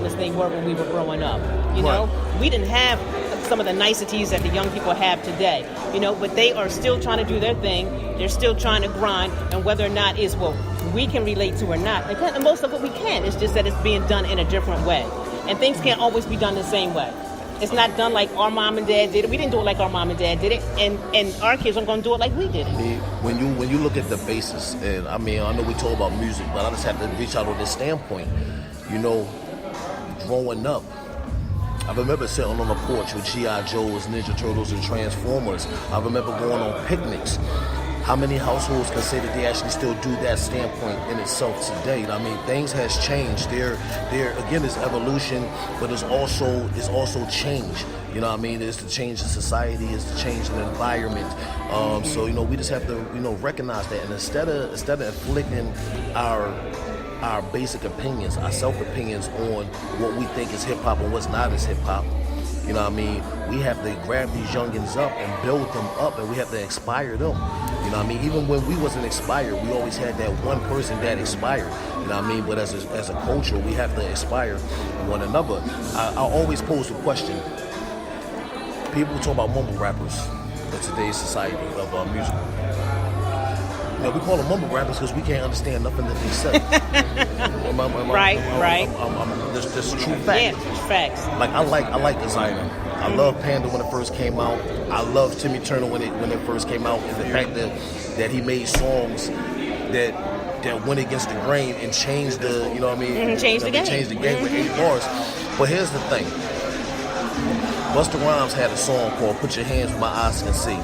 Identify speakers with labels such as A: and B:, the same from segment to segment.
A: same as they were when we were growing up. You know, we didn't have some of the niceties that the young people have today. You know, but they are still trying to do their thing. They're still trying to grind, and whether or not it's what we can relate to or not, and most of it we can. It's just that it's being done in a different way, and things can't always be done the same way. It's not done like our mom and dad did it. We didn't do it like our mom and dad did it, and our kids aren't going to do it like we did it.
B: When you look at the basis, and I mean, I know we talk about music, but I just have to reach out on this standpoint. You know, growing up, I remember sitting on the porch with G.I. Joes, Ninja Turtles, and Transformers. I remember going on picnics. How many households can say that they actually still do that standpoint in itself today? I mean, things has changed. There again is evolution, but it's also change. You know what I mean? It's the change in society, it's the change in the environment. So, you know, we just have to, you know, recognize that. And instead of inflicting our basic opinions, our self-opinions on what we think is hip-hop and what's not as hip-hop, you know what I mean? We have to grab these youngins up and build them up, and we have to inspire them. You know what I mean? Even when we wasn't inspired, we always had that one person that inspired. You know what I mean? But as a culture, we have to inspire one another. I always pose the question. People talk about mumble rappers in today's society of music. You know, we call them mumble rappers because we can't understand nothing that they say.
A: Right.
B: That's true fact.
A: Yeah, facts.
B: Like I like Designer. I love Panda when it first came out. I love Timmy Turner when it first came out, and the fact that he made songs that went against the grain and changed the, you know what I mean?
A: Changed the game.
B: Changed the game with 8 bars. But here's the thing. Busta Rhymes had a song called "Put Your Hands Where My Eyes Can See."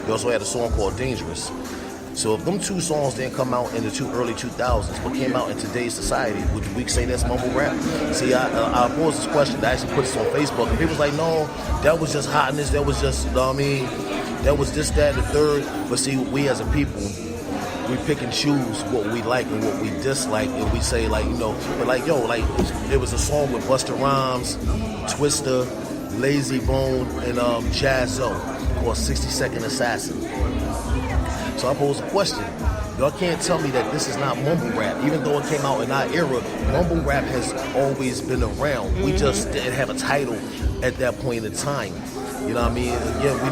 B: He also had a song called "Dangerous." So if them two songs didn't come out in the early 2000s, but came out in today's society, would we say that's mumble rap? See, I posed this question. I actually put this on Facebook, and people's like, no, that was just hotness. That was just, you know what I mean? That was this, that, and the third. But see, we as a people, we pick and choose what we like and what we dislike, and we say, like, you know, but like, yo, like, there was a song with Busta Rhymes, Twista, Lazy Bone, and Jazzo called 60-Second Assassin. So I pose a question. Y'all can't tell me that this is not mumble rap. Even though it came out in our era, mumble rap has always been around. We just didn't have a title at that point in time. You know what I mean? Again, we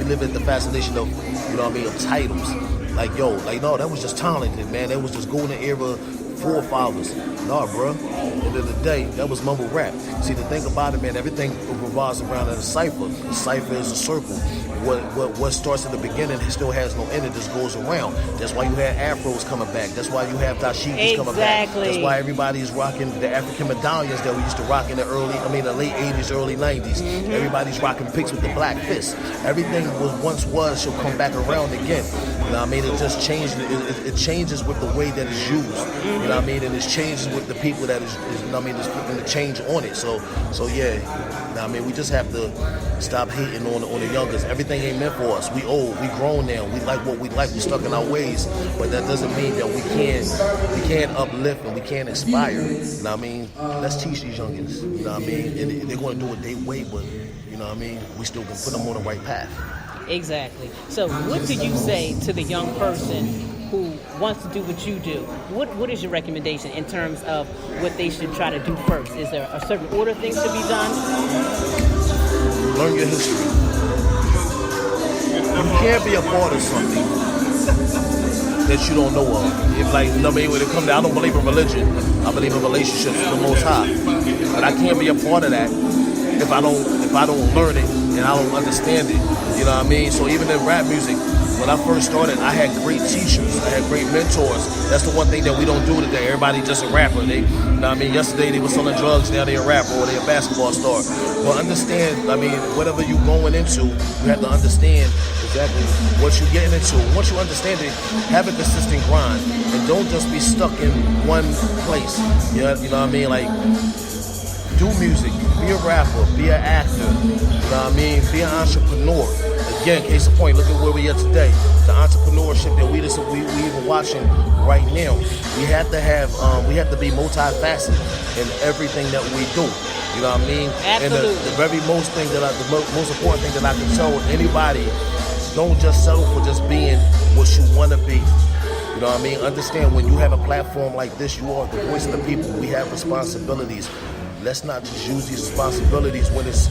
B: live at the fascination of, you know what I mean, of titles. Like, yo, like, no, that was just talented, man. That was just golden era forefathers. Nah, bro. At the end of the day, that was mumble rap. See, the thing about it, man, everything revolves around a cipher. A cipher is a circle. What starts at the beginning still has no end. It just goes around. That's why you had afros coming back. That's why you have dashikis coming back. That's why everybody's rocking the African medallions that we used to rock in the late 80s, early 90s. Everybody's rocking picks with the black fist. Everything was shall come back around again. You know what I mean? It just changed. It changes with the way that it's used. You know what I mean? And it changes with the people that is you know what I mean, is putting the change on it. So yeah. You know what I mean? We just have to stop hating on the youngers. Everything ain't meant for us. We old. We grown now. We like what we like. We stuck in our ways. But that doesn't mean that we can't uplift and we can't inspire. You know what I mean? Let's teach these youngins. You know what I mean? And they're going to do it their way, but you know what I mean? We still can put them on the right path.
A: Exactly. So what do you say to the young person who wants to do what you do? What is your recommendation in terms of what they should try to do first? Is there a certain order of things to be done?
B: Learn your history. You can't be a part of something that you don't know of. If, like, you know what I mean, when it comes to, I don't believe in religion. I believe in relationships with the Most High. But I can't be a part of that if I don't learn it and I don't understand it. You know what I mean? So even in rap music, when I first started, I had great teachers. I had great mentors. That's the one thing that we don't do today. Everybody just a rapper. You know what I mean? Yesterday they were selling drugs, now they're a rapper or they're a basketball star. But understand, I mean, whatever you're going into, you have to understand exactly what you're getting into. Once you understand it, have a consistent grind. And don't just be stuck in one place. You know what I mean? Like, do music, be a rapper, be an actor, you know what I mean? Be an entrepreneur. Again, case in point, look at where we are today. The entrepreneurship that we even watching right now. We have to be multifaceted in everything that we do. You know what I mean?
A: Absolutely.
B: And the very most important thing that I can tell anybody, don't just settle for just being what you want to be. You know what I mean? Understand, when you have a platform like this, you are the voice of the people. We have responsibilities. let's not just use these responsibilities when it's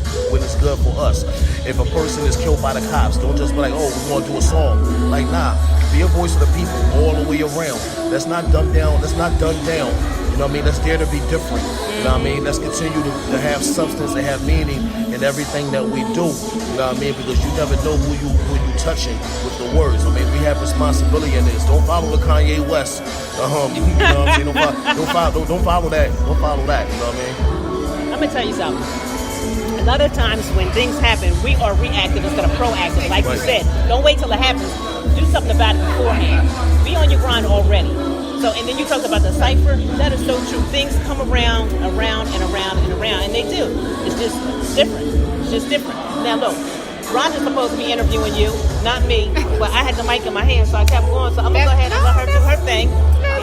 B: good for us. If a person is killed by the cops, don't just be like, oh, we want to do a song. Like, nah, be a voice of the people all the way around. Let's not dumb down. Let's not dumb down. You know what I mean? Let's dare to be different. You know what I mean? Let's continue to have substance and have meaning in everything that we do. You know what I mean? Because you never know who you touching with the words. I mean, we have responsibility in this. Don't follow the Kanye West. You know what I'm saying? Don't follow that. Don't follow that. You know what I mean?
A: I'm gonna tell you something. A lot of times when things happen, we are reactive instead of proactive. Like you said, don't wait till it happens. Do something about it beforehand. Be on your grind already. So, and then you talked about the cipher. That is so true. Things come around, and they do. It's just different. It's just different. Now, look, Rhonda's supposed to be interviewing you, not me. But I had the mic in my hand, so I kept going. So I'm gonna go ahead and let her do her thing,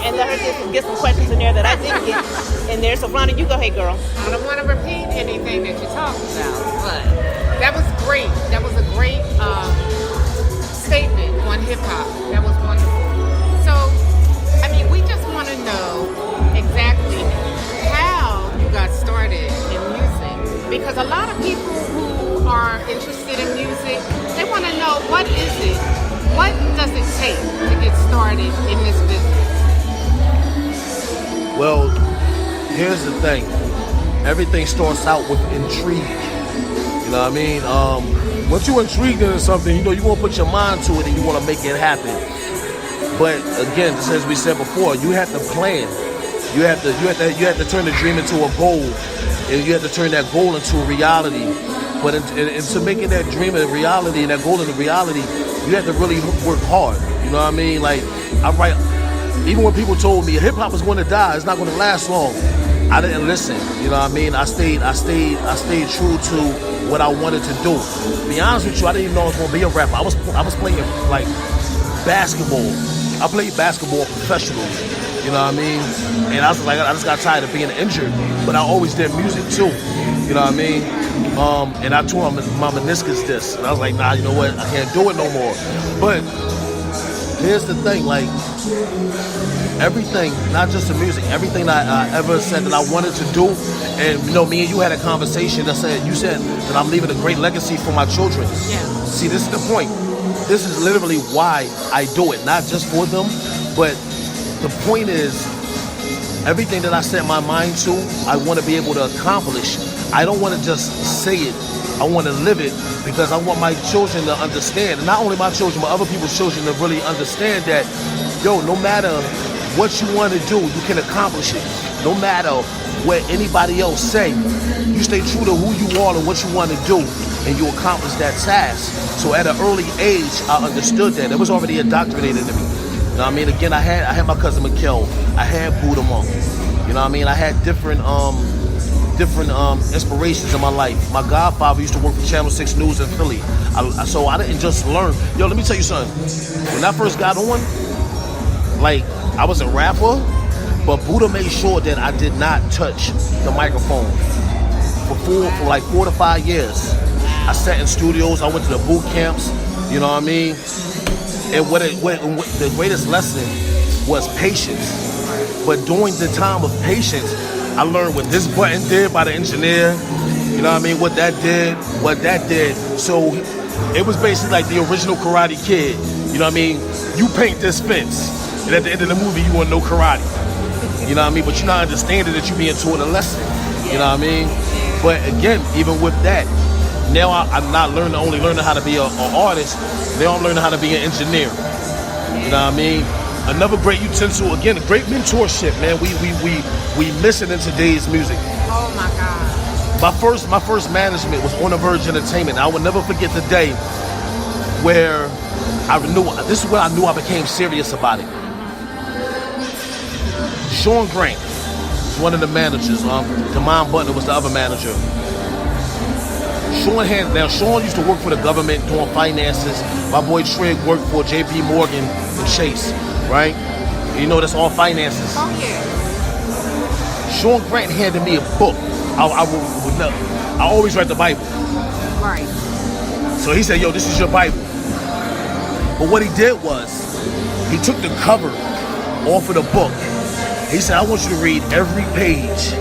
A: and let her get some questions in there that I didn't get in there. So, Rhonda, you go ahead, girl.
C: I don't want to repeat anything that you talked about, but that was great. That was a great statement on hip hop. That was wonderful. So, I mean, we just want to know exactly how you got started in music, because a lot of people who are interested in music, they want to know, what is it? What does it take to get started in this business?
B: Well, here's the thing. Everything starts out with intrigue. You know what I mean? Once you're intrigued into something, you know, you want to put your mind to it and you want to make it happen. But again, just as we said before, you have to plan. You have to turn the dream into a goal, and you have to turn that goal into a reality. But into making that dream a reality and that goal into reality, you have to really work hard. You know what I mean? Like, even when people told me hip hop is going to die, it's not going to last long, I didn't listen. You know what I mean? I stayed true to what I wanted to do. To be honest with you, I didn't even know I was going to be a rapper. I was playing like basketball. I played basketball professionally. You know what I mean? And I was like, I just got tired of being injured. But I always did music too. You know what I mean? And I tore my meniscus disc. And I was like, nah, you know what? I can't do it no more. But here's the thing, like, everything, not just the music, everything that I ever said that I wanted to do, and you know, me and you had a conversation that said, you said that I'm leaving a great legacy for my children.
C: Yeah.
B: See, this is the point. This is literally why I do it, not just for them, but the point is, everything that I set my mind to, I want to be able to accomplish. I don't want to just say it. I want to live it, because I want my children to understand, and not only my children, but other people's children to really understand that, yo, no matter what you want to do, you can accomplish it. No matter what anybody else say, you stay true to who you are and what you want to do, and you accomplish that task. So at an early age, I understood that. It was already indoctrinated in me. You know what I mean? Again, I had my cousin Mikkel. I had Buddha Monk. You know what I mean? I had different inspirations in my life. My godfather used to work for Channel 6 News in Philly. So I didn't just learn. Yo, let me tell you something. When I first got on, like, I was a rapper, but Buddha made sure that I did not touch the microphone for like 4 to 5 years. I sat in studios. I went to the boot camps. You know what I mean? And what the greatest lesson was patience. But during the time of patience, I learned what this button did by the engineer. You know what I mean? What that did. So it was basically like the original Karate Kid. You know what I mean? You paint this fence, and at the end of the movie, you want to know karate. You know what I mean? But you're not understanding that you're being taught a lesson. You know what I mean? But again, even with that, now I'm not only learning how to be an artist. Now I'm learning how to be an engineer. You know what I mean? Another great utensil, again, a great mentorship, man. We miss it in today's music.
C: Oh my God.
B: My first management was On the Verge Entertainment. I will never forget the day where this is where I knew I became serious about it. Sean Grant was one of the managers. Demond Butler was the other manager. Sean used to work for the government doing finances. My boy Trigg worked for JP Morgan and Chase, right? You know, that's all finances.
C: Oh yeah.
B: Sean Grant handed me a book. I always read the Bible.
C: Right.
B: So he said, yo, this is your Bible. But what he did was, he took the cover off of the book. He said, I want you to read every page.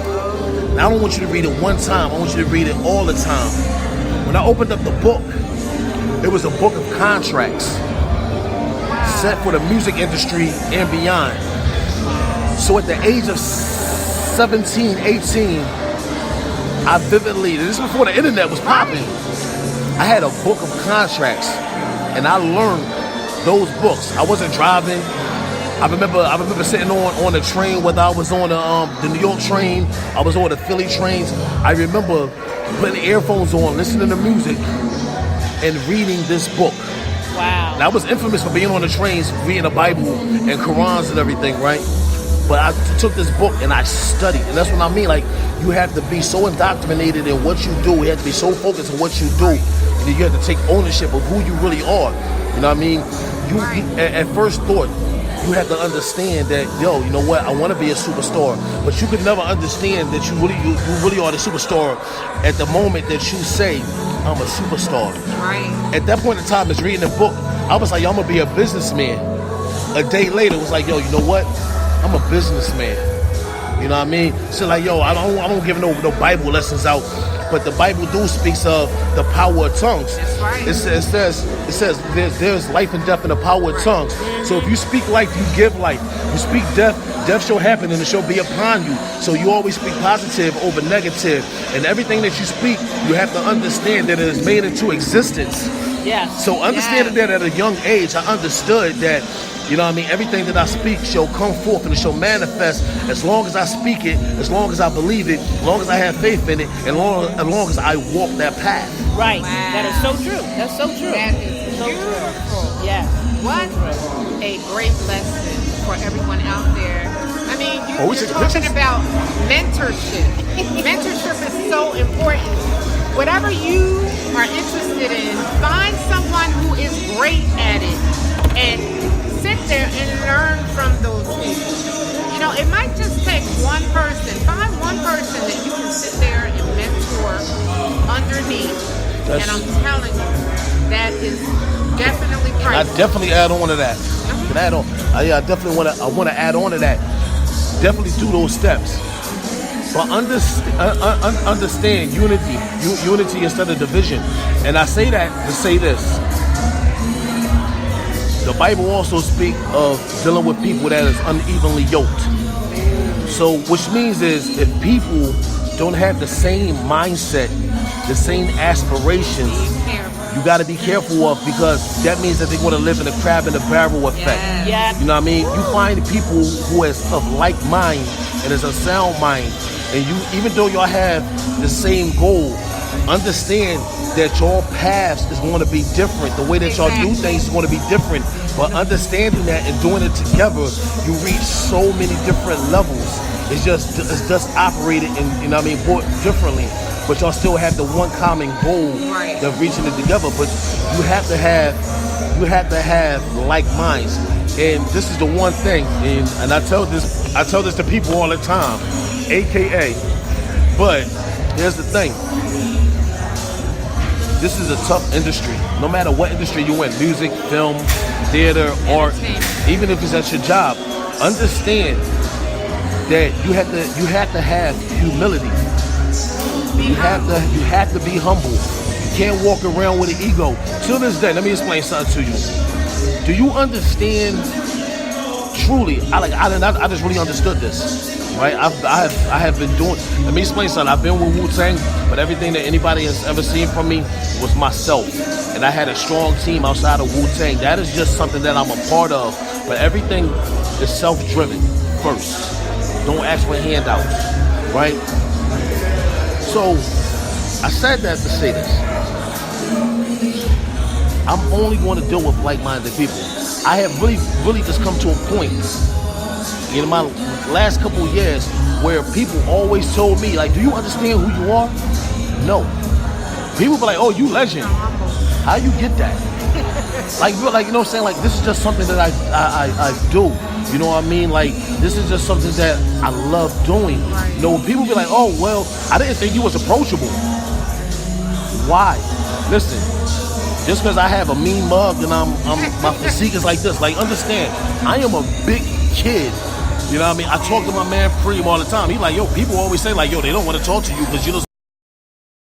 B: And I don't want you to read it one time. I want you to read it all the time. When I opened up the book, it was a book of contracts set for the music industry and beyond. So at the age of 17, 18, I vividly, this is before the internet was popping, I had a book of contracts, and I learned those books. I wasn't driving. I remember sitting on the train, whether I was on the New York train, I was on the Philly trains. I remember putting earphones on, listening to music, and reading this book.
A: Wow.
B: And I was infamous for being on the trains, reading the Bible and Qurans and everything, right? But I took this book and I studied. And that's what I mean. Like, you have to be so indoctrinated in what you do. You have to be so focused on what you do. And you have to take ownership of who you really are. You know what I mean? You at first thought, you have to understand that, yo, you know what? I want to be a superstar. But you could never understand that you really are the superstar at the moment that you say, I'm a superstar.
C: Right.
B: At that point in time, as reading the book, I was like, yo, I'm going to be a businessman. A day later, it was like, yo, you know what? I'm a businessman. You know what I mean? So like, yo, I don't give no Bible lessons out. But the Bible speaks of the power of tongues.
C: That's right.
B: It says there's life and death in the power of tongues. So if you speak life, you give life. You speak death, death shall happen and it shall be upon you. So you always speak positive over negative. And everything that you speak, you have to understand that it is made into existence.
A: Yes.
B: So understanding that at a young age, I understood that, you know what I mean, everything that I speak shall come forth and it shall manifest as long as I speak it, as long as I believe it, as long as I have faith in it, and as long as I walk that path.
A: Right.
C: Wow.
A: That is so true. That's so true.
C: That is
A: so
C: beautiful.
A: true. Yeah.
C: What a great lesson for everyone out there. I mean, you're talking about mentorship. Mentorship is so important. Whatever you are interested in, find someone who is great at it and sit there and learn from those people. You know, it might just take one person. Find one person that you can sit there and mentor underneath. And I'm telling you, that is definitely priceless.
B: I definitely add on to that. Can I add on? I definitely want to add on to that. Definitely do those steps. But understand unity instead of division. And I say that to say this. The Bible also speaks of dealing with people that is unevenly yoked. So, which means is if people don't have the same mindset, the same aspirations, you got to be careful of, because that means that they're going to live in a crab in a barrel effect.
A: Yeah.
B: You know what I mean? You find people who is of like mind and is a sound mind, and you, even though y'all have the same goal, understand that your paths is going to be different. The way that y'all do things is going to be different. But understanding that and doing it together, you reach so many different levels. It's just operated in, you know what I mean, differently. But y'all still have the one common goal of reaching it together. But you have to have like minds. And this is the one thing, and I tell this to people all the time, AKA. But here's the thing. This is a tough industry. No matter what industry you're in, music, film, theater, art, even if it's at your job, understand that you have to have humility. You have to be humble. You can't walk around with an ego. Till this day, let me explain something to you. Do you understand truly? I just really understood this. Right, I have been doing. Let me explain something. I've been with Wu-Tang, but everything that anybody has ever seen from me was myself, and I had a strong team outside of Wu-Tang. That is just something that I'm a part of. But everything is self-driven first. Don't ask for handouts, right? So I said that to say this. I'm only going to deal with like-minded people. I have really just come to a point in my last couple of years where people always told me, like, do you understand who you are? No. People be like, oh, you legend. How you get that? like, you know what I'm saying? Like, this is just something that I do. You know what I mean? Like, this is just something that I love doing. You know, when people be like, oh, well, I didn't think you was approachable. Why? Listen, just because I have a mean mug and my physique is like this, like, understand, I am a big kid You know what I mean? I talk to my man Preem all the time. He like, yo, people always say like, yo, they don't want to talk to you because you know